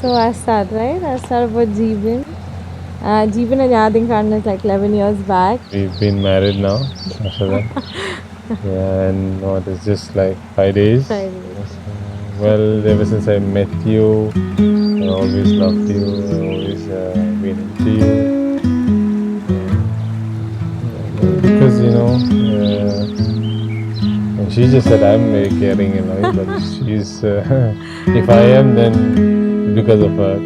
So I start, right? I start about Jeeben. Jeeben and Yadin Karna is like 11 years back. We've been married now after that. Yeah, and what is just like 5 days. Well, ever since I met you, I always loved you. I always been into you. Because and she just said I'm very caring and all, but she's if I am, then because of her.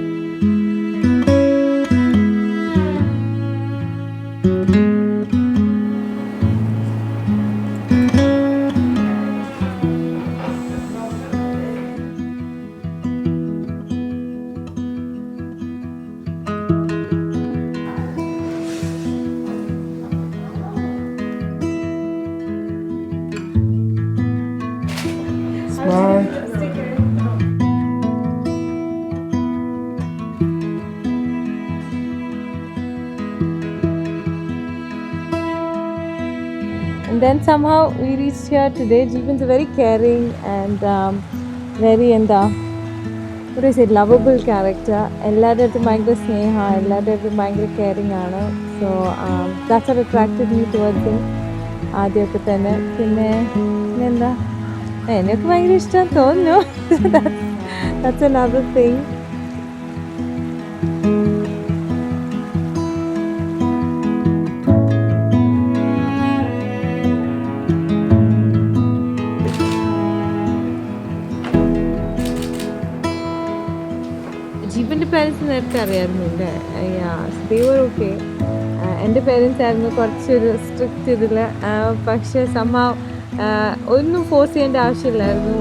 And then somehow we reached here today. Jeeben's a very caring and very what do I say, lovable character. എല്ലാവരുടെ ഭയങ്കര സ്നേഹമാണ്, എല്ലാവരുടെ ഭയങ്കര caring ആണ്. So that's what attracted me towards him ആദ്യമൊക്കെ തന്നെ. പിന്നെ എന്താ എന്നെയൊക്കെ ഭയങ്കര ഇഷ്ടം തോന്നുന്നു. That's another thing. ജീവൻ്റെ പേരൻസ് നേരത്തെ അറിയായിരുന്നു എൻ്റെ. they were okay. എൻ്റെ പേരൻസ് ആയിരുന്നു കുറച്ചൊരു സ്ട്രിക്റ്റ് ഇതിൽ. പക്ഷേ somehow ഒന്നും ഫോഴ്സ് ചെയ്യേണ്ട ആവശ്യമില്ലായിരുന്നു.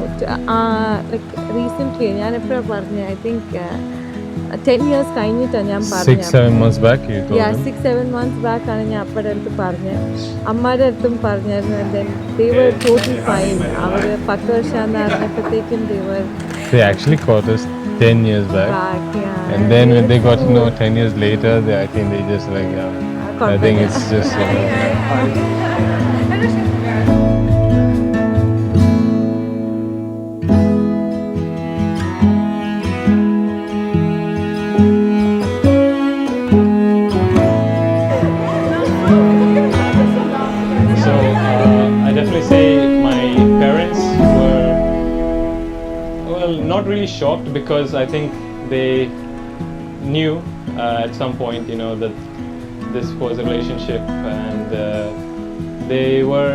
ലൈക്ക് റീസെൻ്റ്ലി ഞാൻ എപ്പോഴാണ് പറഞ്ഞത്, ഐ തിങ്ക് 10 years കഴിഞ്ഞിട്ടാണ് ഞാൻ പറഞ്ഞത്. 6-7 months back you told them? 6-7 months back ആണ് ഞാൻ അപ്പയുടെ അടുത്ത് പറഞ്ഞത്. അമ്മയുടെ അടുത്തും പറഞ്ഞായിരുന്നു. And then they were totally fine. Our 10 വർഷമാണെന്ന് അറിഞ്ഞപ്പോഴത്തേക്കും they actually caught us 10 years back. Yeah. And then when they got to know 10 years later, I think they just like, I think it's just, So, I definitely say my parents were, well, not really shocked, because I think they knew at some point, that this was a relationship, and they were,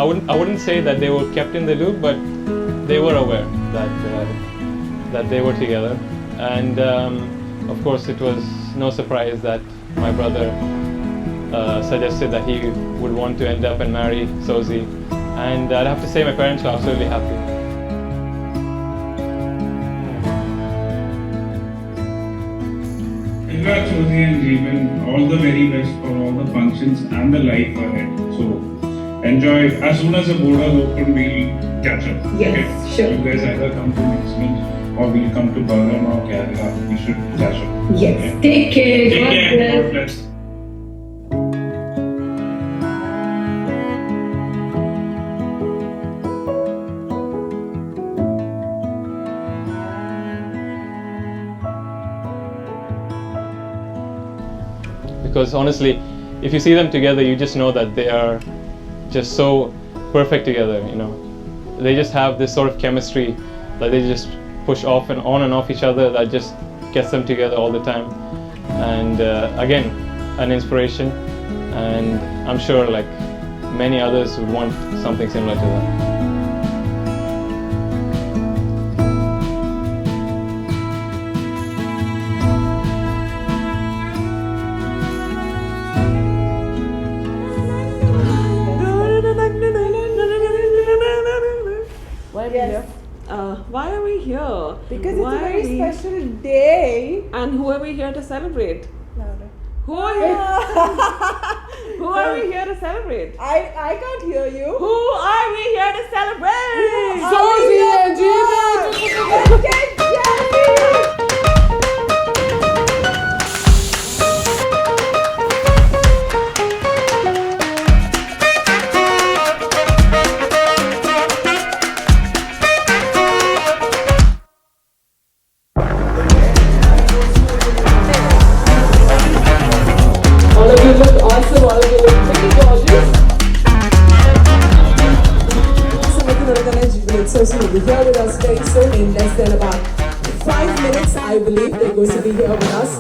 I wouldn't say that they were kept in the loop, but they were aware that they were together. And of course it was no surprise that my brother suggested that he would want to end up and marry Sozy, and I'd have to say my parents were absolutely happy. Congrats, Sozy and Jeeben. All the very best for all the functions and the life ahead. So enjoy. As soon as the borders open, we'll catch up. Yes, okay? sure. You guys either come to next week or we'll come to Berlin or Kerala. We should catch up. Yes. Okay? Take care. Take God care. bless. God bless. Because honestly, if you see them together, you just know that they are just so perfect together. They just have this sort of chemistry that they just push off and on and off each other, that just gets them together all the time. And again, an inspiration, and I'm sure like many others would want something similar to that. Why are we here? Because it's a very special day. And who are we here to celebrate? Louder. Who are you? Who are we here to celebrate? I can't hear you. Who are we here to celebrate? Sozy and Jeeben. Sozy will be here with us very soon in less than about 5 minutes. I believe they're going to be here with us.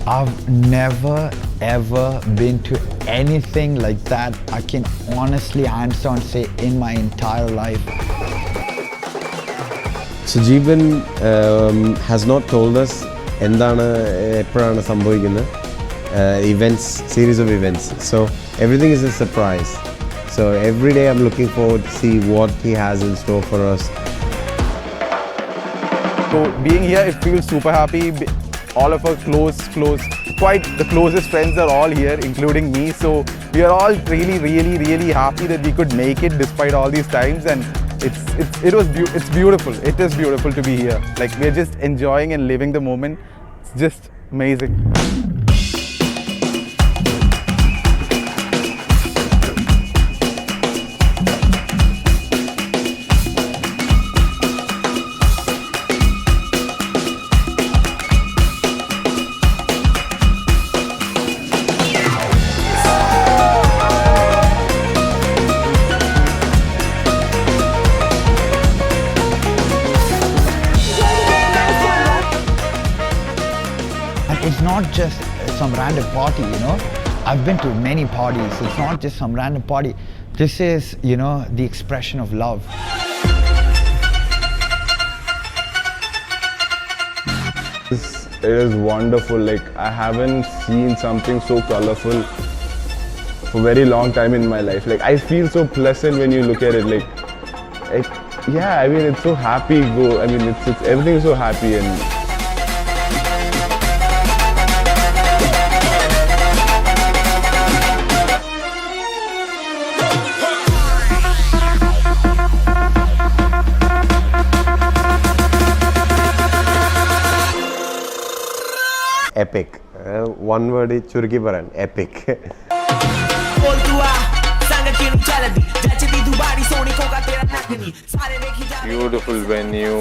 I've never ever been to anything like that. I can honestly hands on say in my entire life. So Jeeben has not told us എന്താണ് എപ്പോഴാണ് സംഭവിക്കുന്നത് events, series of events. So everything is a surprise. So every day I'm looking forward to see what he has in store for us. So being here, it feels super happy. All of our quite the closest friends are all here, including me. So we are all really happy that we could make it despite all these times. And it's beautiful. It is beautiful to be here. Like we're just enjoying and living the moment. It's just amazing. And it's not just some random party, you know. I've been to many parties. It's not just some random party. This is, you know, the expression of love. It is wonderful. Like I haven't seen something so colorful for a very long time in my life. Like I feel so pleasant when you look at it. Like yeah, I mean it's so happy. It's everything is so happy and. Epic. One word ചുരുക്കി പറയാൻ epic. Beautiful venue.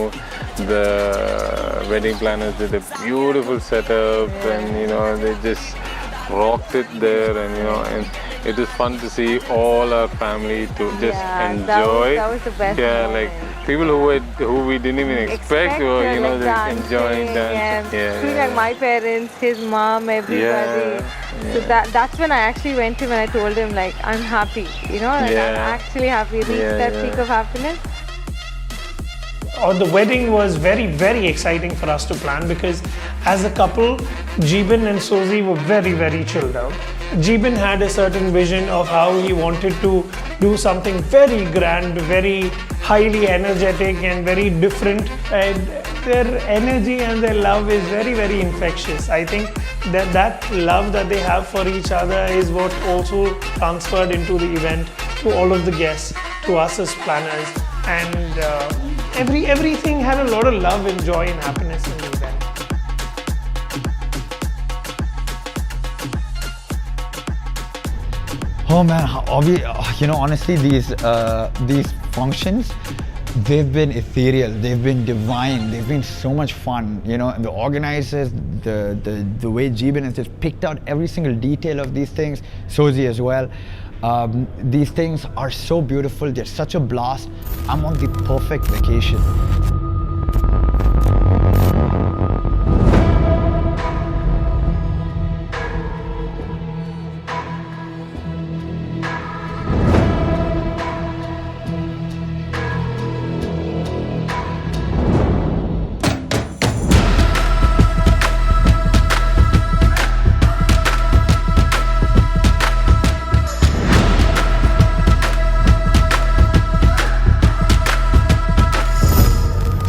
The wedding planners did a beautiful setup, and you know they just rocked it there, and you know, and it is fun to see all our family to just enjoy. That was the best. Yeah, moment. like people who we didn't even expect were, you know, like they're enjoying dancing dancing. and seeing like my parents, his mom, everybody. So that's when I actually went to him and I told him like I'm happy, you know, like I'm actually happy. Reached that peak of happiness. The wedding was very exciting for us to plan because as a couple, Jeeben and Sozy were very chilled out. Jeeben had a certain vision of how he wanted to do something very grand, very highly energetic and very different. And their energy and their love is very infectious. I think that love that they have for each other is what also transferred into the event to all of the guests, to us as planners. And everything had a lot of love and joy and happiness in the event. Oh man, you know, honestly, these functions, they've been ethereal, they've been divine, they've been so much fun, you know. And the organizers, the way Jeeben has just picked out every single detail of these things, Sozy as well. These things are so beautiful, they're such a blast. I'm on the perfect vacation.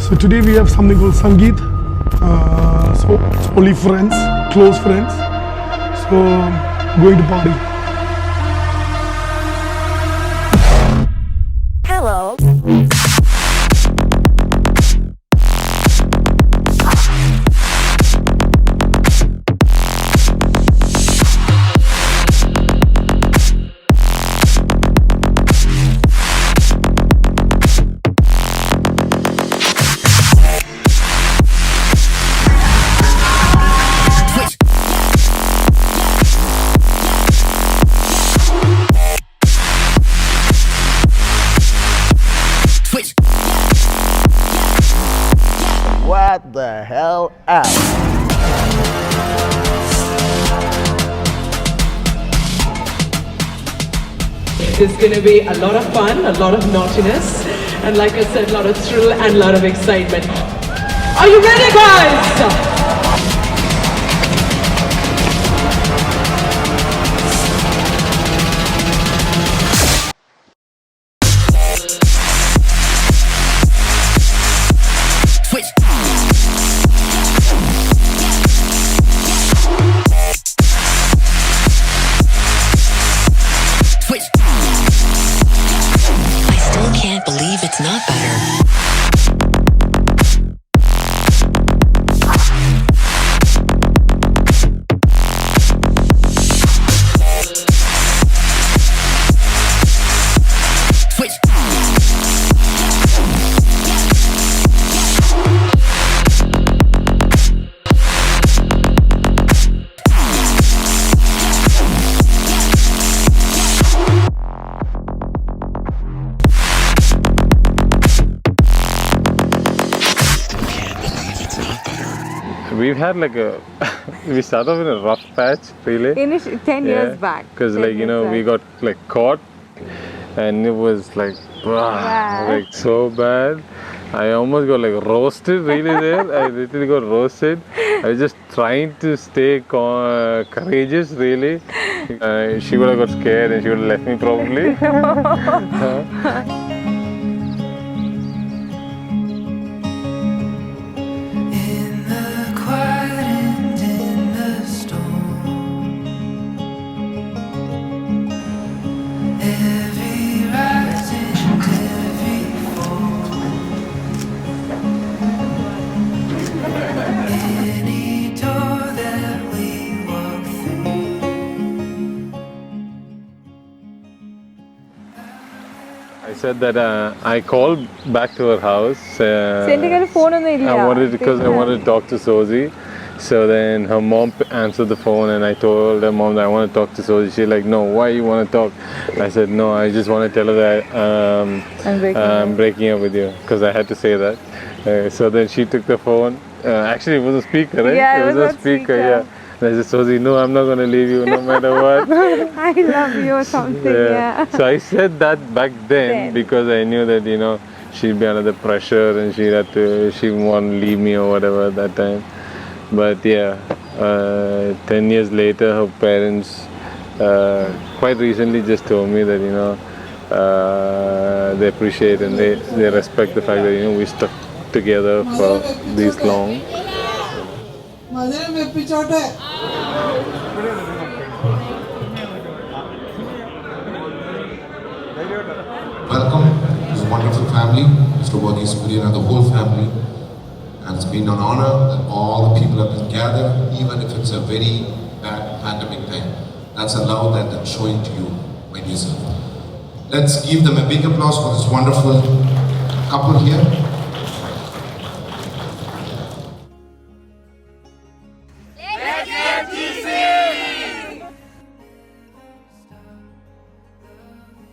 So today we have something called Sangeet. So it's only friends, close friends. So going to party. Hello. hell out. It's going to be a lot of fun, a lot of naughtiness, and like I said, a lot of thrill and a lot of excitement. Are you ready, guys? We've had like a, we started off in a rough patch, really. 10 years back. Because like, you know, we got like caught and it was like, like so bad. I almost got like roasted really there. I literally got roasted. I was just trying to stay courageous really. She would have got scared and she would have left me probably. I said that I called back to her house. I wanted because I wanted to talk to Sozy. So then her mom answered the phone and I told her mom that I want to talk to Sozy. She's like, no, why you want to talk? I said, no, I just want to tell her that I'm breaking up with you, because I had to say that. So then she took the phone. Actually, it was a speaker, right? Yeah, it was a speaker, yeah. And I said, Sozy, no, I'm not going to leave you no matter what. I love you or something, yeah. So I said that back then because I knew that, you know, she'd be under the pressure and she wouldn't want to leave me or whatever at that time. But yeah, 10 years later, her parents quite recently just told me that, you know, they appreciate and they respect the fact that, you know, we stuck together for this long. Welcome to this wonderful family, Mr. Wadi Superior and the whole family. And it's been an honor that all the people have been gathered, even if it's a very bad pandemic time. That's a love that I'm showing to you, my dear sir. Let's give them a big applause for this wonderful couple here.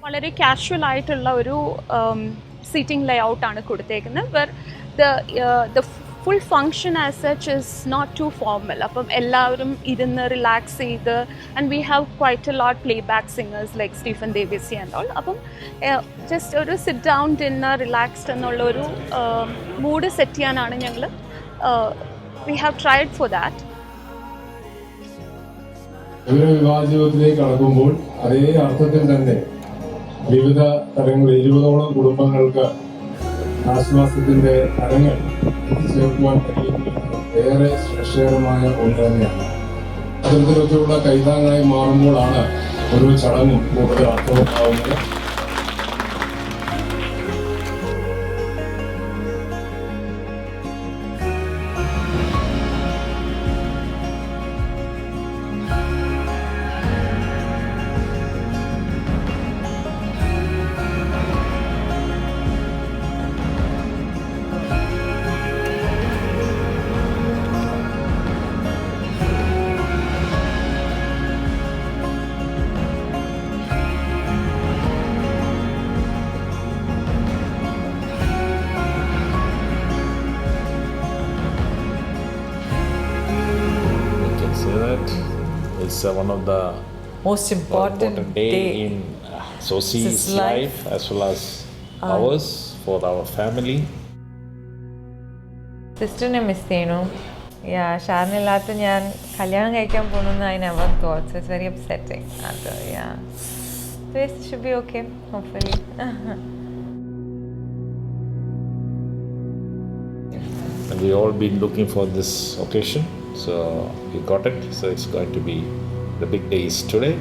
വളരെ casual ആയിട്ടുള്ള ഒരു seating layout ആണ് കൊടുത്തേക്കുന്നത്. Where the full function as such is not too formal. അപ്പം എല്ലാവരും ഇരുന്ന് relax ചെയ്ത്, and we have quite a lot playback singers like Stephen Devassy and all. അപ്പം ജസ്റ്റ് ഒരു സിറ്റ് ഡൗൺ ഡിന്നർ റിലാക്സ്ഡ് എന്നുള്ളൊരു മൂഡ് സെറ്റ് ചെയ്യാനാണ് ഞങ്ങൾ we have tried for that. ഒരു വിവാഹ ജീവിതത്തിലേക്ക് കടക്കുമ്പോൾ അതേ അർത്ഥത്തിൽ തന്നെ വിവിധ തരങ്ങളിൽ 20ഓളം കുടുംബങ്ങൾക്ക് ആശ്വാസത്തിന്റെ കരങ്ങൾ എത്തിച്ചേർക്കുവാൻ കഴിയുന്നത് ഏറെ ശ്രേഷ്ഠകരമായ ഒന്ന് തന്നെയാണ്. അത്തരത്തിലൊക്കെയുള്ള കൈതാങ്ങായി മാറുമ്പോഴാണ് ഒരു ചടങ്ങും കൂടുതൽ അർത്ഥവത്താവുന്നത്. one of the most important day in Sozy's life as well as ours for our family. സിസ്റ്ററിനെ മിസ് ചെയ്യണു. ഷാറിനില്ലാത്ത ഞാൻ കല്യാണം കഴിക്കാൻ പോകുന്നു I never thought, so it's very upsetting. So it should be okay, hopefully. And we all been looking for this occasion, so we got it. So it's going to be the big days today.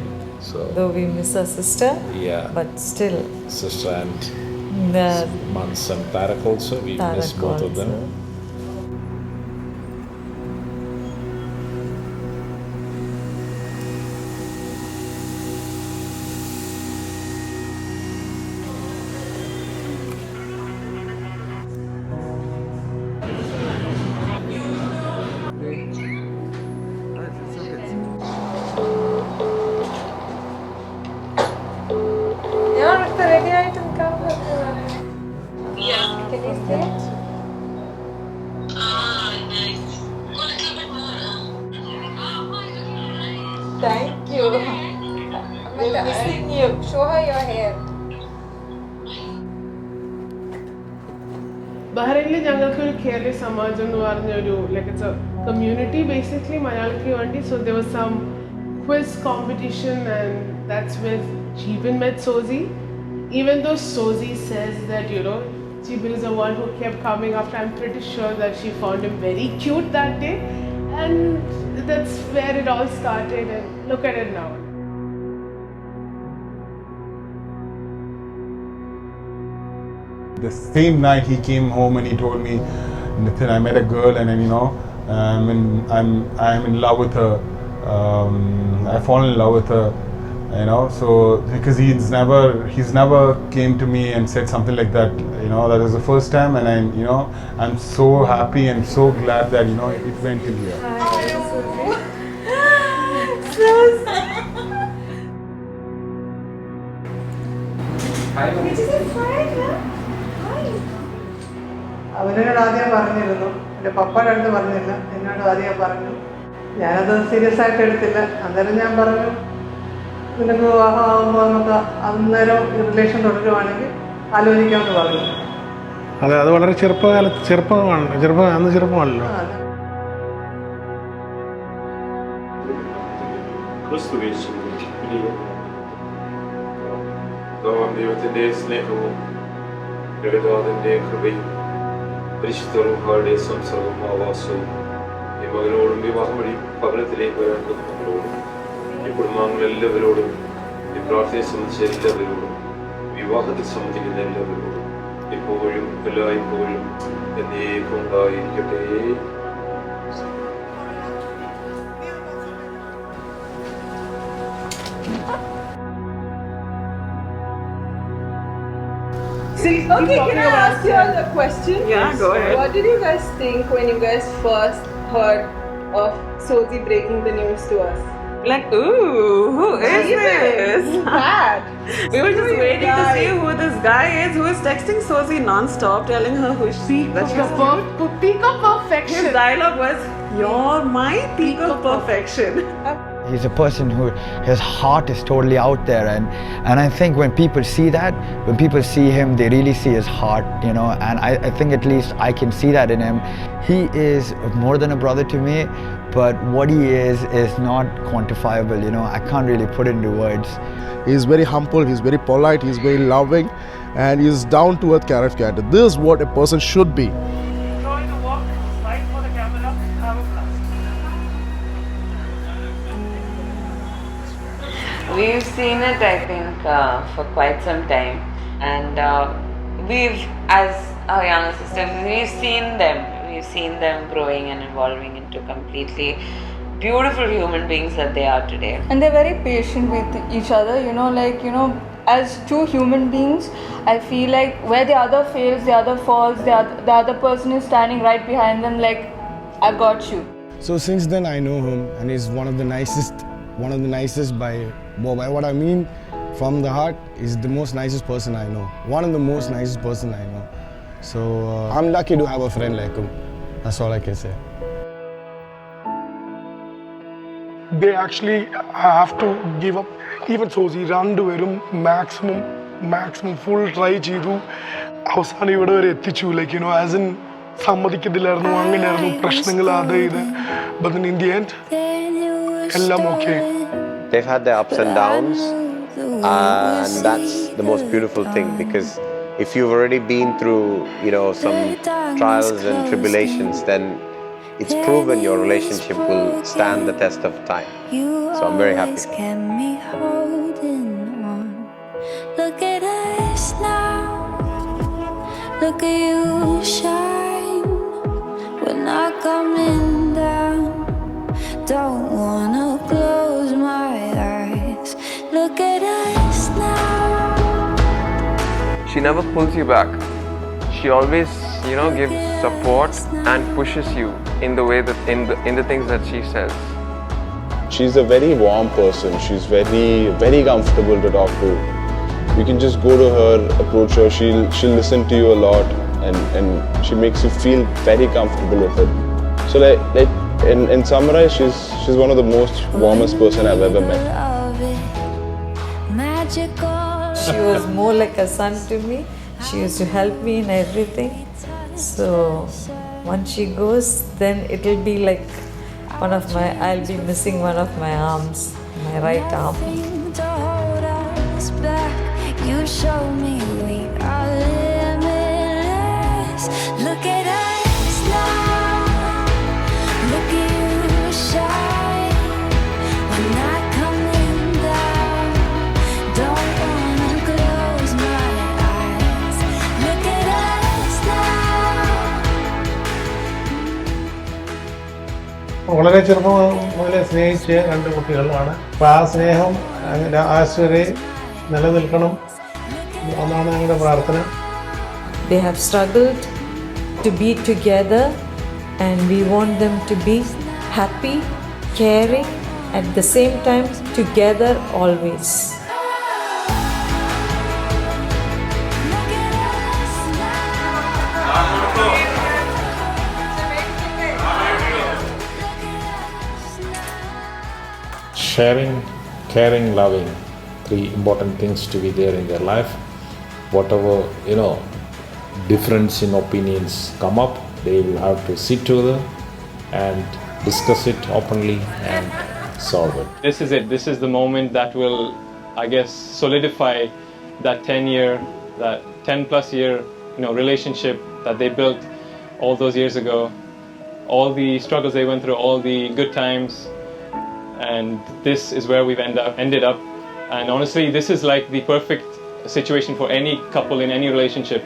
So though we miss our sister, but still sister and the Mans and Tarak also, we miss both of them. ready item come. Yeah. Can you say it? Nice. Thank you. We're missing you. Show her your hair. ബഹ്റൈനിൽ ഞങ്ങൾക്ക് ഒരു കേരളീയ സമാജം എന്ന് പറഞ്ഞൊരു like it's A community basically മലയാളിക്ക് വേണ്ടി. So there was some quiz competition and that's where Jeeben met Sozy. Even though Sozy says that, you know, Jeeben is the one who kept coming after, I'm pretty sure that she found him very cute that day. And that's where it all started, and look at it now. The same night he came home and he told me, Nathan, I met a girl and then, you know, I'm in love with her. I fallen in love with her, you know. So because he's never came to me and said something like that, you know. That was the first time, and I'm so happy and so glad that, you know, it went in here. അവനോട് ആദ്യം പറഞ്ഞിരുന്നു, എൻ്റെ പപ്പയുടെ അടുത്ത് പറഞ്ഞില്ല, എന്നോട് ആദ്യം പറഞ്ഞു. ഞാനത് സീരിയസ് ആയിട്ട് എടുത്തില്ല. അന്നേരം ഞാൻ പറഞ്ഞു, നിനക്ക് വിവാഹമാകുമ്പോൾ നമുക്ക് അന്നേരം റിലേഷൻ തുടരുവാണെങ്കിൽ ആലോചിക്കാമെന്ന് പറഞ്ഞു. അതെ, അത് വളരെ അന്ന് ചെറുപ്പമാണല്ലോ. ദൈവത്തിൻ്റെ സ്നേഹവും ജഗന്നാഥൻ്റെ കൃപയും പരിശുദ്ധരുടെ സംസർഗവും ആവാസവും ഈ മകനോടും വിവാഹം വഴി ഭവനത്തിലേക്ക് വരാൻ മകളോടും ഈ കുടുംബാംഗങ്ങളെല്ലാവരോടും ഈ പ്രാർത്ഥനയെ സംബന്ധിച്ച എല്ലാവരോടും വിവാഹത്തിൽ സംബന്ധിക്കുന്ന എല്ലാവരോടും ഇപ്പോഴും എല്ലായ്പ്പോഴും എന്നേക്കും ഉണ്ടായിരിക്കട്ടെ. Okay, can I ask you all a question? Yeah, go ahead. What did you guys think when you guys first heard of Sozy breaking the news to us? Like, ooh, who is this? Bad. We were just waiting to see who this guy is who is texting Sozy non-stop, telling her who she is. Peak of perfection. His dialogue was, "You're my peak of perfection." He's a person who, his heart is totally out there, and I think when people see that, when people see him, they really see his heart, you know, and I think at least I can see that in him. He is more than a brother to me, but what he is not quantifiable, you know. I can't really put it into words. He's very humble, he's very polite, he's very loving, and he's down to earth character. This is what a person should be. We've seen it, I think, for quite some time, and we've, as our younger sisters, we've seen them growing and evolving into completely beautiful human beings that they are today. And they're very patient with each other, you know, like, you know, as two human beings, I feel like where the other fails, the other falls, the other person is standing right behind them, like, I got you. So since then I know him, and he's one of the nicest by what I mean from the heart. He's the most nicest person I know. One of the most nicest person I know. So I'm lucky to have a friend like him. That's all I can say. they actually have to give up. Even Sozy രണ്ടുപേരും maximum full try ചെയ്തു അവസാനം ഇവിടെ വരെ എത്തിച്ചു like as in സമ്മതിക്കത്തില്ലായിരുന്നു അങ്ങനെയായിരുന്നു പ്രശ്നങ്ങൾ അത് ഇത് but then in the end എല്ലാം okay. They've had their ups and downs, and that's the most beautiful thing, because if you've already been through some trials and tribulations, then it's proven your relationship will stand the test of time. So I'm very happy. Look at us now, look at you shine. We're not coming down, don't wanna close my eyes. Look at us now. She never pulls you back. She always, gives support and pushes you in the way that in the things that she says. She's a very warm person. She's very comfortable to talk to. You can just go to her, approach her. She'll listen to you a lot, and she makes you feel very comfortable with it. So like in summary, she's one of the most warmest person I've ever met. She was more like a son to me. She used to help me in everything. So once she goes, then it'll be like I'll be missing one of my arms, my right arm. You show me we are limitless. Look at us now, look at you shine. We're not coming down, don't wanna close my eyes. Look at us now. വളരെ ചെറുപ്പം മുതലേ സ്നേഹിച്ച രണ്ട് കുട്ടികളാണ്. അപ്പോൾ ആ സ്നേഹം ആശ്വരെ നിലനിൽക്കണം എന്നാണ് ഞങ്ങളുടെ പ്രാർത്ഥന. They have struggled to be together, and we want them to be happy, caring, at the same time together always. Sharing, caring, loving, three important things to be there in their life. Whatever difference in opinions come up, they will have to sit together and discuss it openly and solve it. This is it. This is the moment that will, I guess, solidify that 10 plus year relationship that they built all those years ago. All the struggles they went through, all the good times, and this is where we've ended up. And honestly, this is like the perfect situation for any couple in any relationship,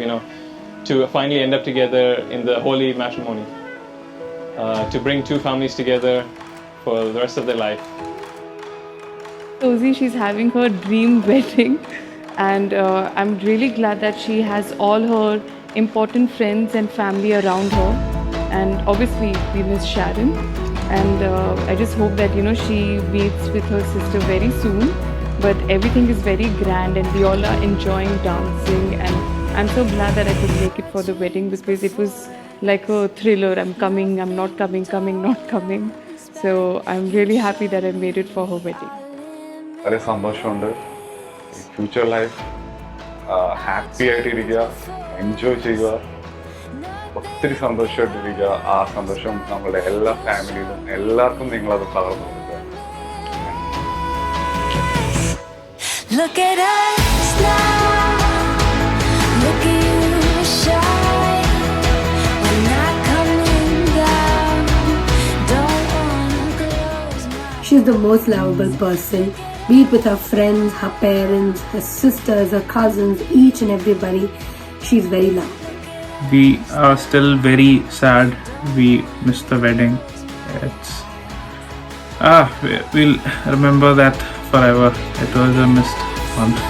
to finally end up together in the holy matrimony, to bring two families together for the rest of their life. Sozy, she's having her dream wedding, and I'm really glad that she has all her important friends and family around her. And obviously, we miss Sharon, and I just hope that she meets with her sister very soon. But everything is very grand, and we all are enjoying dancing, and I'm so glad that I could make it for the wedding, because it was like a thriller. I'm coming, I'm not coming, not coming. So I'm really happy that I made it for her wedding. വളരെ സന്തോഷമുണ്ട്. Future life happy ആയിട്ടിരിക്കുക, enjoy ചെയ്യുക, ഒത്തിരി സന്തോഷമായിട്ടിരിക്കുക. ആ സന്തോഷം നമ്മുടെ എല്ലാ ഫാമിലിയിലും എല്ലാവർക്കും നിങ്ങളത് പകർന്നു കൊടുക്കുക. Look at us now, look at you shine. We're not coming down, don't wanna close my eyes. She's the most lovable person, be it with her friends, her parents, her sisters, her cousins, each and everybody. She's very lovable. We are still very sad. We missed the wedding. We'll remember that forever. It was a missed month.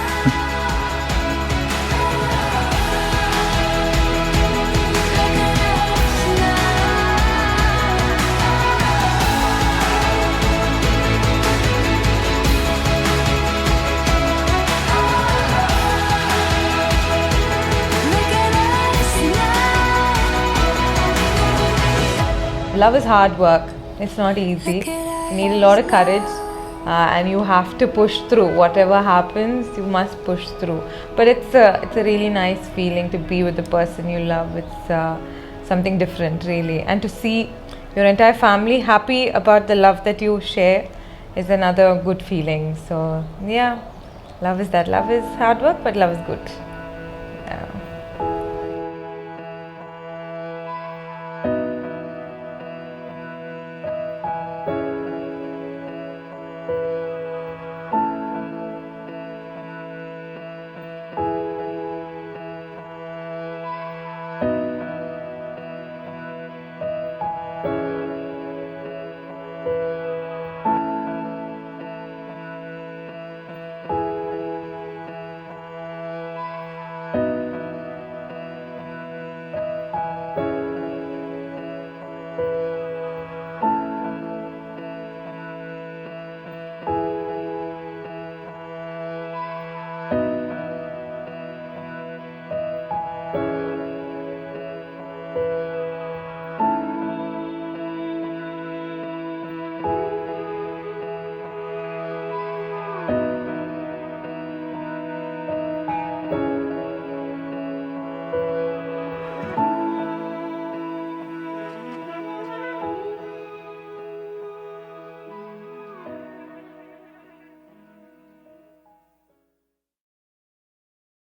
Love is hard work. It's not easy. You need a lot of courage, and you have to push through. Whatever happens, you must push through. But it's a really nice feeling to be with the person you love. It's something different, really, and to see your entire family happy about the love that you share is another good feeling. So yeah, love is that. Love is hard work, but love is good. Yeah.